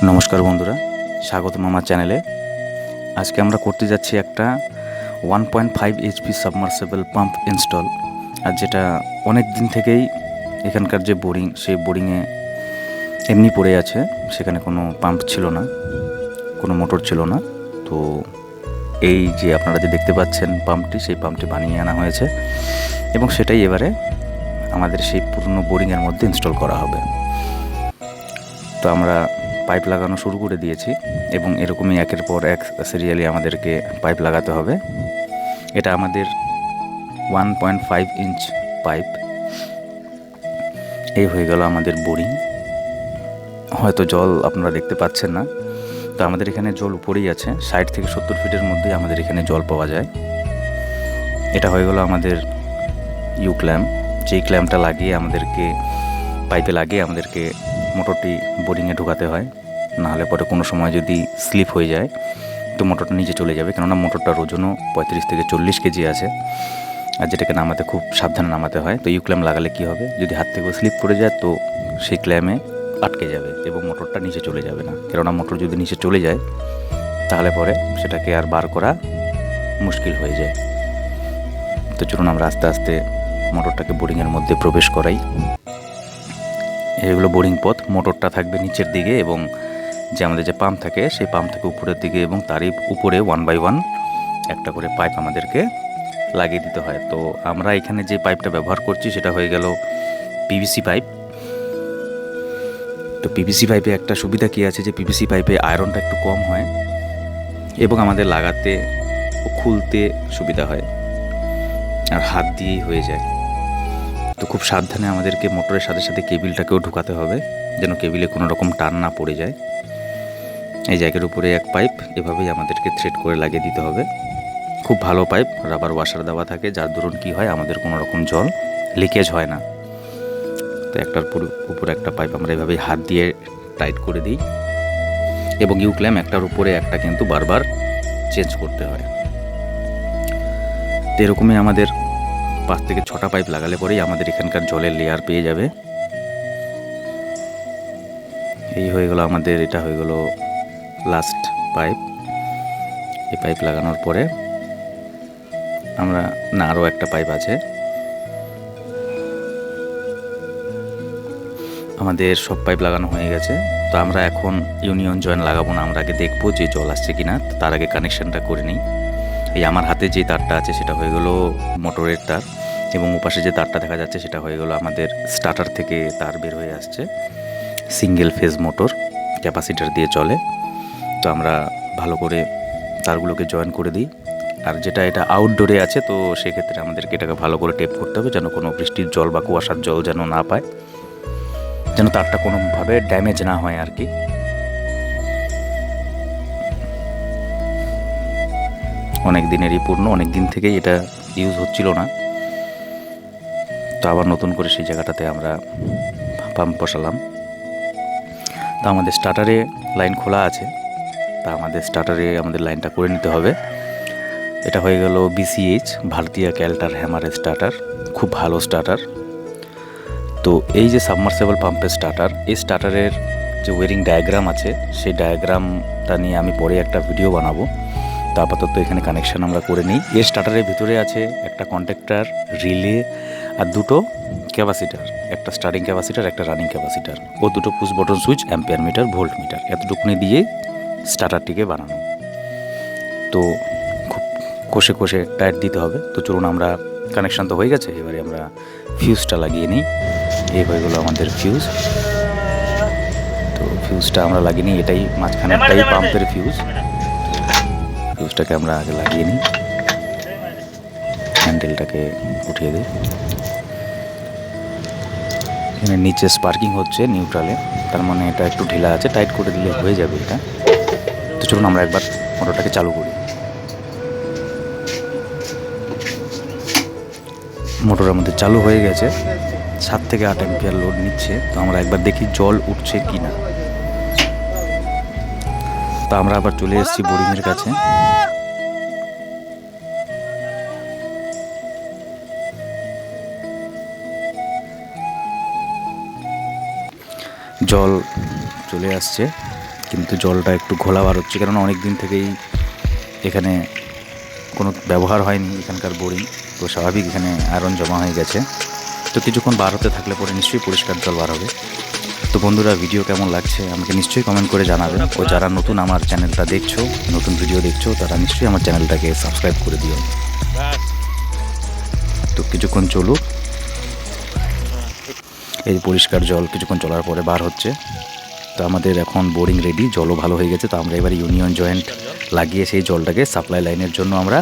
নমস্কার বন্ধুরা, স্বাগতম আমার চ্যানেলে। আজকে আমরা করতে যাচ্ছি একটা 1.5 এইচপি সাবমার্সিবল পাম্প ইনস্টল। আর যেটা অনেক দিন থেকেই এখানকার যে বোরিং, সেই বোরিংয়ে এমনি পড়ে আছে, সেখানে কোনো পাম্প ছিল না, কোনো মোটর ছিল না। তো এই যে আপনারা যে দেখতে পাচ্ছেন পাম্পটি, সেই পাম্পটি বানিয়ে আনা হয়েছে এবং সেটাই এবারে আমাদের সেই পুরনো বোরিংয়ের মধ্যে ইনস্টল করা হবে। তো আমরা পাইপ লাগানো শুরু করে দিয়েছি এবং এরকমই একের পর এক সিরিয়ালি আমাদেরকে পাইপ লাগাতে হবে। এটা আমাদের 1.5 ইঞ্চ পাইপ। এই হয়ে গেল আমাদের বোরিং। হয়তো জল আপনারা দেখতে পাচ্ছেন না, তো আমাদের এখানে জল উপরেই আছে। 60 থেকে 70 ফিটের মধ্যে আমাদের এখানে জল পাওয়া যায়। এটা হয়ে গেল আমাদের ইউ ক্ল্যাম্প। যেই ক্ল্যাম্পটা লাগিয়ে আমাদেরকে পাইপে লাগিয়ে আমাদেরকে মোটরটি বোরিংয়ে ঢোকাতে হয়। নাহলে পরে কোনো সময় যদি স্লিপ হয়ে যায় তো মোটরটা নিচে চলে যাবে, কেননা মোটরটার ওজনও 35 থেকে 40 কেজি আছে, আর যেটাকে নামাতে খুব সাবধানে নামাতে হয়। তো ইউ ক্ল্যাম্প লাগালে কী হবে, যদি হাত থেকে স্লিপ করে যায় তো সেই ক্ল্যামে আটকে যাবে এবং মোটরটা নিচে চলে যাবে না। কেননা মোটর যদি নিচে চলে যায় তাহলে পরে সেটাকে আর বার করা মুশকিল হয়ে যায়। তো চলুন আমরা আস্তে আস্তে মোটরটাকে বোরিংয়ের মধ্যে প্রবেশ করাই। এগুলো বোরিং পথ। মোটরটা থাকবে নিচের দিকে এবং যে আমাদের যে পাম্প থাকে সেই পাম্প থেকে উপরের দিকে, এবং তারই উপরে 1 বাই 1 একটা করে পাইপ আমাদেরকে লাগিয়ে দিতে হয়। তো আমরা এখানে যে পাইপটা ব্যবহার করছি সেটা হয়ে গেল পিভিসি পাইপ। তো পিভিসি পাইপে একটা সুবিধা কী আছে, যে পিভিসি পাইপে আয়রনটা একটু কম হয় এবং আমাদের লাগাতে ও খুলতে সুবিধা হয়, আর হাত দিয়েই হয়ে যায়। তো খুব সাবধানে আমাদেরকে মোটরের সাথে সাথে কেবিলটাকেও ঢুকাতে হবে, যেন কেবিলে কোনো রকম টান না পড়ে যায়। এই জায়গার উপরে এক পাইপ এভাবেই আমাদেরকে থ্রেড করে লাগিয়ে দিতে হবে। খুব ভালো পাইপ, রাবার ওয়াশার দেওয়া থাকে, যার দরুন কী হয়, আমাদের কোনো রকম জল লিকেজ হয় না। তো একটার উপরে একটা পাইপ আমরা এভাবেই হাত দিয়ে টাইট করে দিই এবং ইউ ক্ল্যাম্প একটার উপরে একটা কিন্তু বারবার চেঞ্জ করতে হয়। তো এরকমই আমাদের 5 থেকে 6টা পাইপ লাগালে পরেই আমাদের এখানকার জলের লেয়ার পেয়ে যাবে। এই হয়ে গেল আমাদের, এটা হয়ে গেল লাস্ট পাইপ। এই পাইপ লাগানোর পরে আমরা আরও একটা পাইপ আছে। আমাদের সব পাইপ লাগানো হয়ে গেছে। তো আমরা এখন ইউনিয়ন জয়েন্ট লাগাবো না, আমরা আগে দেখবো যে জল আসছে কিনা। তার আগে কানেকশানটা করে নিই। এই আমার হাতে যে তারটা আছে সেটা হয়ে গেল মোটরের তার, এবং ওপাশে যে তারটা দেখা যাচ্ছে সেটা হয়ে গেল আমাদের স্টার্টার থেকে তার বের হয়ে আসছে। সিঙ্গেল ফেজ মোটর, ক্যাপাসিটার দিয়ে চলে। তো আমরা ভালো করে তারগুলোকে জয়েন করে দিই। আর যেটা এটা আউটডোরে আছে, তো সেক্ষেত্রে আমাদেরকে এটাকে ভালো করে টেপ করতে হবে, যেন কোনো বৃষ্টির জল বা কুয়াশার জল যেন না পায়, যেন তারটা কোনোভাবে ড্যামেজ না হয় আর কি। অনেক দিনেরই পূর্ণ, অনেক দিন থেকেই এটা ইউজ হচ্ছিল না। তো আবার নতুন করে সেই জায়গাটাতে আমরা পাম্প বসালাম। তো আমাদের স্টার্টারে লাইন খোলা আছে, তা আমাদের স্টার্টারে আমাদের লাইনটা করে নিতে হবে। এটা হয়ে গেল বিসিএইচ, ভারতীয় ক্যালটার হ্যামারের স্টার্টার, খুব ভালো স্টার্টার। তো এই যে সাবমার্সিবল পাম্পের স্টার্টার, এই স্টার্টারের যে ওয়ারিং ডায়াগ্রাম আছে সেই ডায়াগ্রামটা নিয়ে আমি পরে একটা ভিডিও বানাবো। তো আপাতত এখানে কানেকশান আমরা করে নিই। এই স্টার্টারের ভিতরে আছে একটা কন্ট্যাক্টার, রিলে আর দুটো ক্যাপাসিটার, একটা স্টার্টিং ক্যাপাসিটার, একটা রানিং ক্যাপাসিটার, ও দুটো push button switch, ampere meter, volt meter, এতটুকুনি দিয়ে স্টার্টারটিকে বানানো। তো খুব কষে কষে টাইট দিতে হবে। তো চলুন, আমরা কানেকশান তো হয়ে গেছে, এবারে আমরা ফিউজটা লাগিয়ে নিই। এই হয়ে গেলো আমাদের ফিউজ। তো ফিউজটা আমরা লাগিয়ে নিই, এটাই মাঝখানেরটাই পাম্পের ফিউজ। ফিউজটাকে আমরা আগে লাগিয়ে নিই, হ্যান্ডেলটাকে উঠিয়ে দিই। এখানে নিচে স্পার্কিং হচ্ছে নিউট্রালে, তার মানে এটা একটু ঢিলা আছে, টাইট করে দিলে হয়ে যাবে এটা। তো চলুন আমরা একবার মোটরটাকে চালু করি। মোটরের মধ্যে চালু হয়ে গেছে, 7 থেকে 8 অ্যাম্পিয়ার লোড নিচ্ছে। তো আমরা একবার দেখি জল উঠছে কি না। তো আমরা আবার চলে এসেছি বোরিংয়ের কাছে। জল চলে আসছে, কিন্তু জলটা একটু ঘোলা বার হচ্ছে, কারণ অনেক দিন থেকেই এখানে কোনো ব্যবহার হয়নি এখানকার বোরিং, তো স্বাভাবিক এখানে আয়রন জমা হয়ে গেছে। তো কিছুক্ষণ বার হতে থাকলে পরে নিশ্চয়ই পরিষ্কার জল বার হবে। তো বন্ধুরা, ভিডিও কেমন লাগছে আমাকে নিশ্চয়ই কমেন্ট করে জানাবেন। ও যারা নতুন আমার চ্যানেলটা দেখছো, নতুন ভিডিও দেখছো, তারা নিশ্চয়ই আমার চ্যানেলটাকে সাবস্ক্রাইব করে দিও। তো কিছুক্ষণ চলুক, এই পরিষ্কার জল কিছুক্ষণ চলার পরে বার হচ্ছে। তো আমাদের এখন বোরিং রেডি, জলও ভালো হয়ে গেছে। তো আমরা এবার ইউনিয়ন জয়েন্ট লাগিয়ে সেই জলটাকে সাপ্লাই লাইনের জন্য আমরা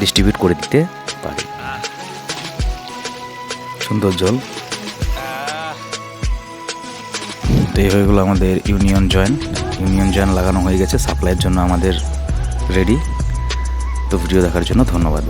ডিস্ট্রিবিউট করে দিতে পারি। সুন্দর জল। তো এই হয়ে গেলো আমাদের ইউনিয়ন জয়েন্ট লাগানো হয়ে গেছে, সাপ্লাইয়ের জন্য আমাদের রেডি। তো ভিডিও দেখার জন্য ধন্যবাদ।